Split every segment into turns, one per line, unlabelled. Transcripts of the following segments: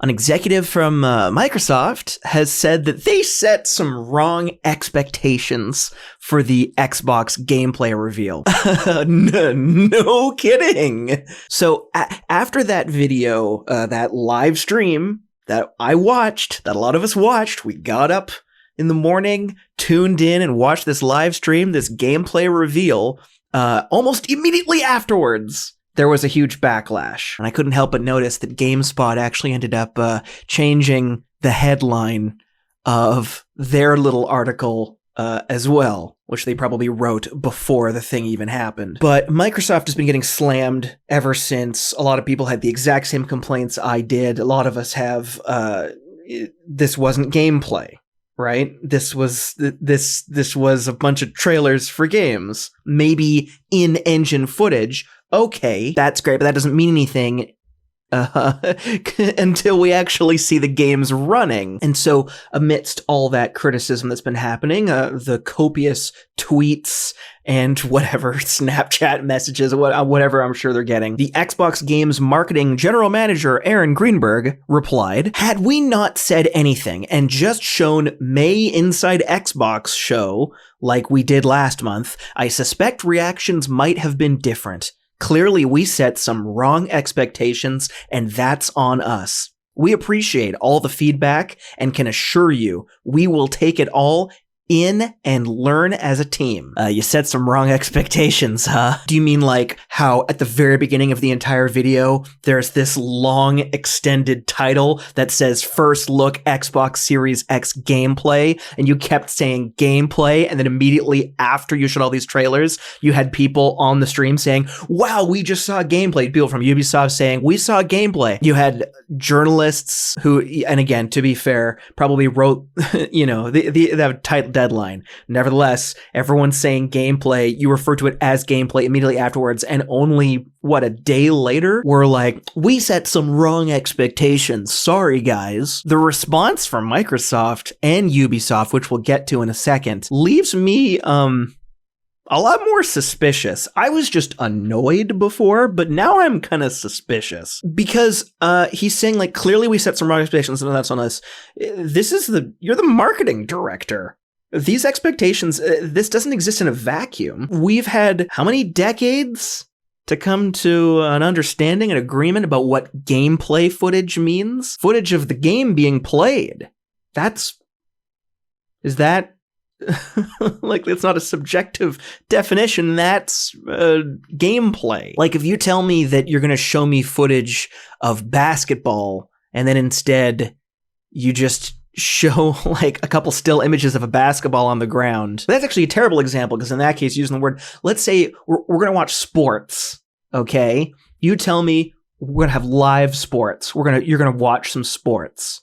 An executive from Microsoft has said that they set some wrong expectations for the Xbox gameplay reveal. No kidding. So after that video, that live stream that I watched, that a lot of us watched, we got up in the morning, tuned in and watched this live stream, this gameplay reveal. Almost immediately afterwards, there was a huge backlash, and I couldn't help but notice that GameSpot actually ended up changing the headline of their little article as well, which they probably wrote before the thing even happened. But Microsoft has been getting slammed ever since. A lot of people had the exact same complaints I did. A lot of us have, this wasn't gameplay. Right? This was a bunch of trailers for games. Maybe in-engine footage. Okay, that's great, but that doesn't mean anything until we actually see the games running. And so amidst all that criticism that's been happening, the copious tweets and whatever Snapchat messages, whatever I'm sure they're getting, the Xbox Games marketing general manager, Aaron Greenberg, replied, "Had we not said anything and just shown May Inside Xbox show like we did last month, I suspect reactions might have been different. Clearly, we set some wrong expectations, and that's on us. We appreciate all the feedback and can assure you we will take it all in and learn as a team." You set some wrong expectations, huh? Do you mean like how at the very beginning of the entire video, there's this long extended title that says first look Xbox Series X gameplay, and you kept saying gameplay, and then immediately after you showed all these trailers, you had people on the stream saying, wow, we just saw gameplay. People from Ubisoft saying, we saw gameplay. You had journalists who, and again, to be fair, probably wrote, the title deadline. Nevertheless, everyone's saying gameplay. You refer to it as gameplay immediately afterwards, and only, a day later, we're like, we set some wrong expectations. Sorry, guys. The response from Microsoft and Ubisoft, which we'll get to in a second, leaves me, a lot more suspicious. I was just annoyed before, but now I'm kind of suspicious. Because he's saying, like, clearly we set some wrong expectations and that's on us. You're the marketing director. These expectations, this doesn't exist in a vacuum. We've had how many decades to come to an understanding, an agreement about what gameplay footage means? Footage of the game being played. Is that like, it's not a subjective definition, that's gameplay. Like, if you tell me that you're going to show me footage of basketball and then instead you just show like a couple still images of a basketball on the ground. That's actually a terrible example, because in that case, using the word, let's say we're going to watch sports, okay? You tell me we're going to have live sports. You're going to watch some sports.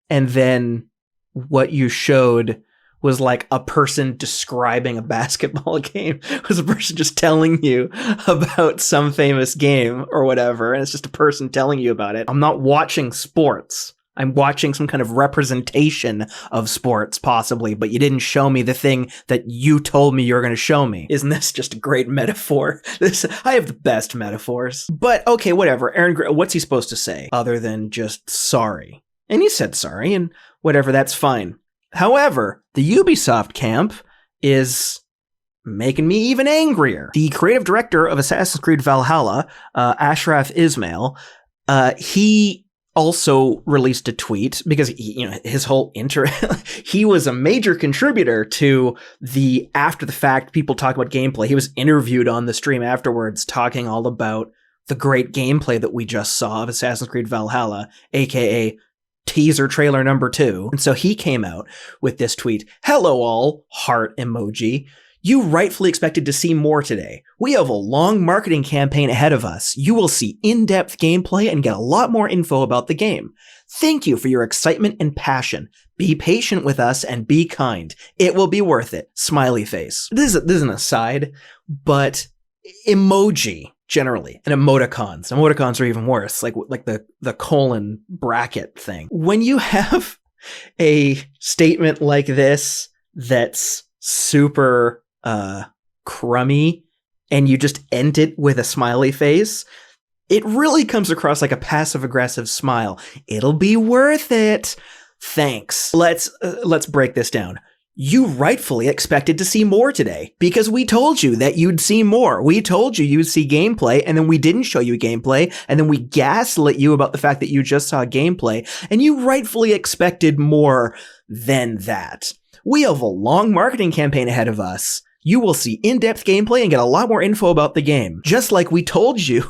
And then what you showed was like a person describing a basketball game. It was a person just telling you about some famous game or whatever, and it's just a person telling you about it. I'm not watching sports. I'm watching some kind of representation of sports, possibly, but you didn't show me the thing that you told me you were going to show me. Isn't this just a great metaphor? I have the best metaphors. But okay, whatever. Aaron, what's he supposed to say other than just sorry? And he said sorry, and whatever, that's fine. However, the Ubisoft camp is making me even angrier. The creative director of Assassin's Creed Valhalla, Ashraf Ismail, he also released a tweet because his whole he was a major contributor to the after the fact people talk about gameplay. He was interviewed on the stream afterwards talking all about the great gameplay that we just saw of Assassin's Creed Valhalla, aka teaser trailer number 2. And so he came out with this tweet. Hello all, heart emoji. You rightfully expected to see more today. We have a long marketing campaign ahead of us. You will see in-depth gameplay and get a lot more info about the game. Thank you for your excitement and passion. Be patient with us and be kind. It will be worth it. Smiley face. This is an aside, but emoji generally, and emoticons. Emoticons are even worse, like the colon bracket thing. When you have a statement like this that's super crummy and you just end it with a smiley face, It really comes across like a passive-aggressive smile. It'll be worth it. Thanks. Let's break this down. You rightfully expected to see more today because we told you that you'd see more. We told you you'd see gameplay, and then we didn't show you gameplay, and then we gaslit you about the fact that you just saw gameplay, and you rightfully expected more than that. We have a long marketing campaign ahead of us. You will see in-depth gameplay and get a lot more info about the game. Just like we told you.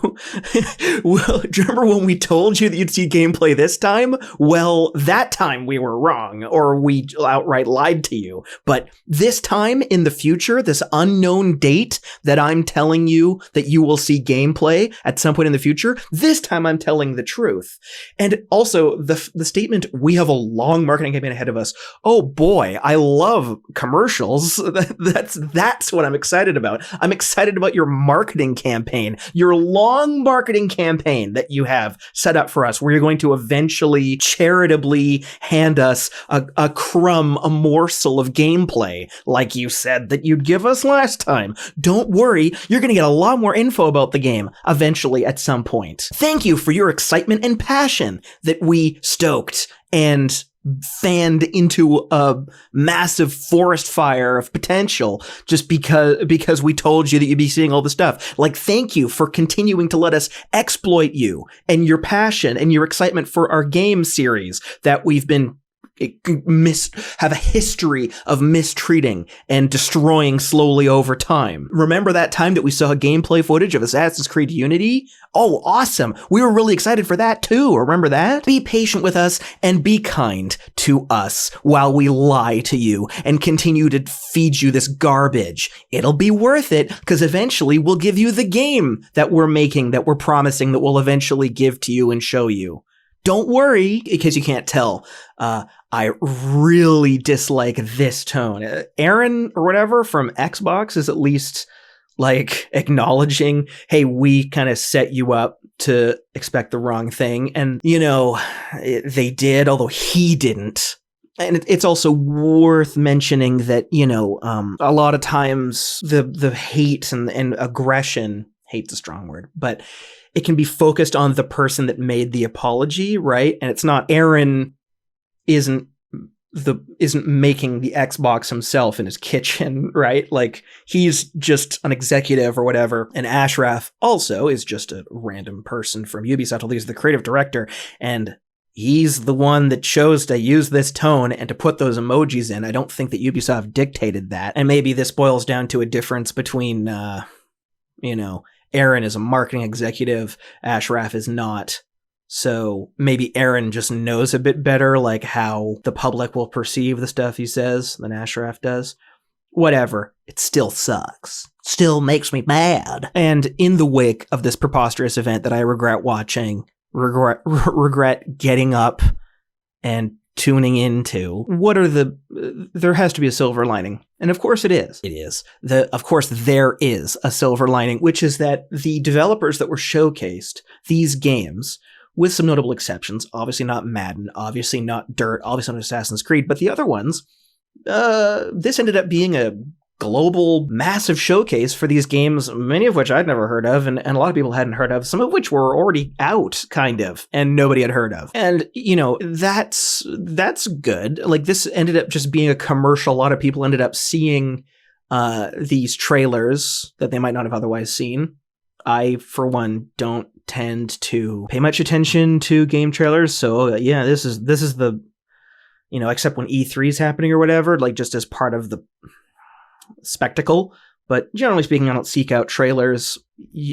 Well, do you remember when we told you that you'd see gameplay this time? Well, that time we were wrong, or we outright lied to you. But this time in the future, this unknown date that I'm telling you that you will see gameplay at some point in the future, this time I'm telling the truth. And also, the statement, we have a long marketing campaign ahead of us. Oh boy, I love commercials. That's what I'm excited about. I'm excited about your marketing campaign, your long marketing campaign that you have set up for us, where you're going to eventually charitably hand us a crumb, a morsel of gameplay, like you said that you'd give us last time. Don't worry, you're going to get a lot more info about the game eventually at some point. Thank you for your excitement and passion that we stoked and fanned into a massive forest fire of potential just because we told you that you'd be seeing all the stuff. Like, thank you for continuing to let us exploit you and your passion and your excitement for our game series that we've been have a history of mistreating and destroying slowly over time. Remember that time that we saw gameplay footage of Assassin's Creed Unity? Oh, awesome. We were really excited for that too. Remember that? Be patient with us and be kind to us while we lie to you and continue to feed you this garbage. It'll be worth it because eventually we'll give you the game that we're making, that we're promising that we'll eventually give to you and show you. Don't worry, in case you can't tell, I really dislike this tone. Aaron or whatever from Xbox is at least like acknowledging, hey, we kind of set you up to expect the wrong thing. And, you know, they did, although he didn't. And it's also worth mentioning that, you know, a lot of times the hate and aggression, hate's a strong word, but it can be focused on the person that made the apology, right? And it's not Aaron isn't making the Xbox himself in his kitchen, right? Like, he's just an executive or whatever. And Ashraf also is just a random person from Ubisoft, although he's the creative director. And he's the one that chose to use this tone and to put those emojis in. I don't think that Ubisoft dictated that. And maybe this boils down to a difference between, you know, Aaron is a marketing executive, Ashraf is not. So maybe Aaron just knows a bit better, like how the public will perceive the stuff he says than Ashraf does. Whatever. It still sucks. Still makes me mad. And in the wake of this preposterous event that I regret watching, regret getting up and tuning into, there has to be a silver lining. And of course it is. It is. Of course there is a silver lining, which is that the developers that were showcased, these games, with some notable exceptions, obviously not Madden, obviously not Dirt, obviously not Assassin's Creed, but the other ones, this ended up being a global, massive showcase for these games, many of which I'd never heard of, and a lot of people hadn't heard of, some of which were already out, kind of, and nobody had heard of. And, you know, that's good. Like, this ended up just being a commercial. A lot of people ended up seeing these trailers that they might not have otherwise seen. I, for one, don't tend to pay much attention to game trailers, so yeah, this is the, you know, except when E3 is happening or whatever, like just as part of the spectacle. But generally speaking, I don't seek out trailers.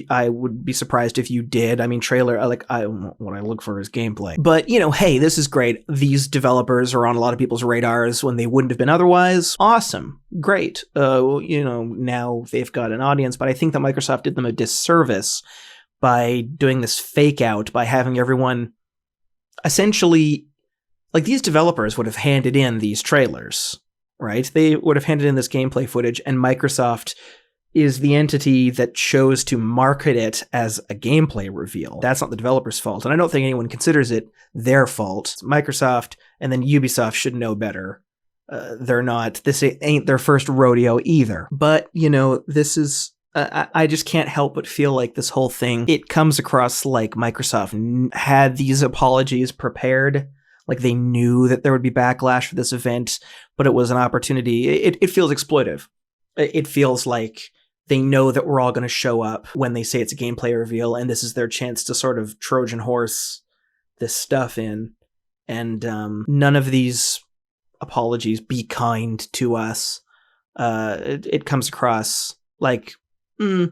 I would be surprised if you did. I mean, what I look for is gameplay. But, you know, hey, this is great. These developers are on a lot of people's radars when they wouldn't have been otherwise. Awesome. Great. You know, now they've got an audience, but I think that Microsoft did them a disservice by doing this fake out, by having everyone essentially, like, these developers would have handed in these trailers, right? They would have handed in this gameplay footage, and Microsoft is the entity that chose to market it as a gameplay reveal. That's not the developer's fault, and I don't think anyone considers it their fault. Microsoft and then Ubisoft should know better. This ain't their first rodeo either. But, you know, this is I just can't help but feel like this whole thing, it comes across like Microsoft had these apologies prepared. Like they knew that there would be backlash for this event, but it was an opportunity. It feels exploitive. It feels like they know that we're all going to show up when they say it's a gameplay reveal, and this is their chance to sort of Trojan horse this stuff in. And none of these apologies, be kind to us, it comes across like a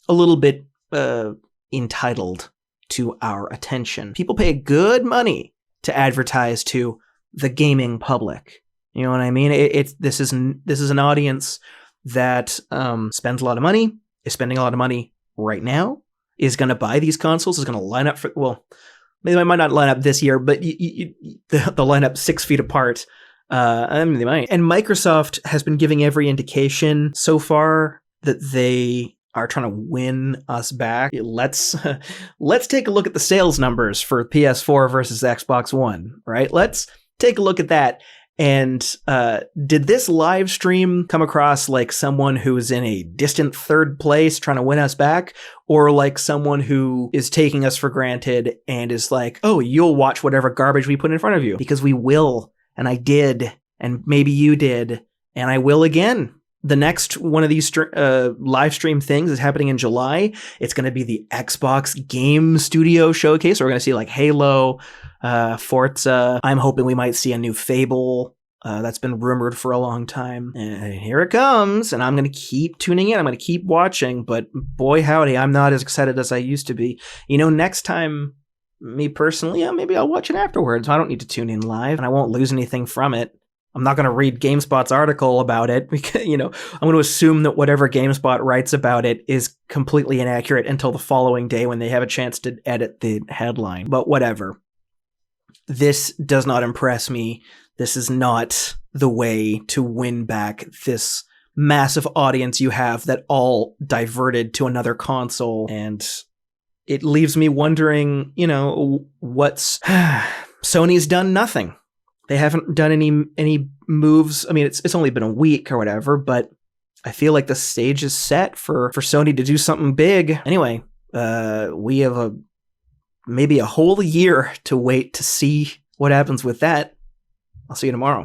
little bit entitled to our attention. People pay good money to advertise to the gaming public. You know what I mean? This is an audience that spends a lot of money, is spending a lot of money right now, is going to buy these consoles, is going to line up for, well, maybe I might not line up this year, but they'll line up 6 feet apart. I mean, they might. And Microsoft has been giving every indication so far that they are trying to win us back. Let's take a look at the sales numbers for PS4 versus Xbox One, right? Let's take a look at that. And did this live stream come across like someone who is in a distant third place trying to win us back? Or like someone who is taking us for granted and is like, oh, you'll watch whatever garbage we put in front of you? Because we will. And I did. And maybe you did. And I will again. The next one of these live stream things is happening in July. It's going to be the Xbox Game Studio Showcase. We're going to see like Halo, Forza. I'm hoping we might see a new Fable. That's been rumored for a long time. And here it comes. And I'm going to keep tuning in. I'm going to keep watching. But boy, howdy, I'm not as excited as I used to be. You know, next time, me personally, yeah, maybe I'll watch it afterwards. I don't need to tune in live and I won't lose anything from it. I'm not going to read GameSpot's article about it because, you know, I'm going to assume that whatever GameSpot writes about it is completely inaccurate until the following day when they have a chance to edit the headline. But whatever. This does not impress me. This is not the way to win back this massive audience you have that all diverted to another console. And it leaves me wondering, you know, what's... Sony's done nothing. They haven't done any moves. I mean, it's only been a week or whatever, but I feel like the stage is set for Sony to do something big. Anyway, we have maybe a whole year to wait to see what happens with that. I'll see you tomorrow.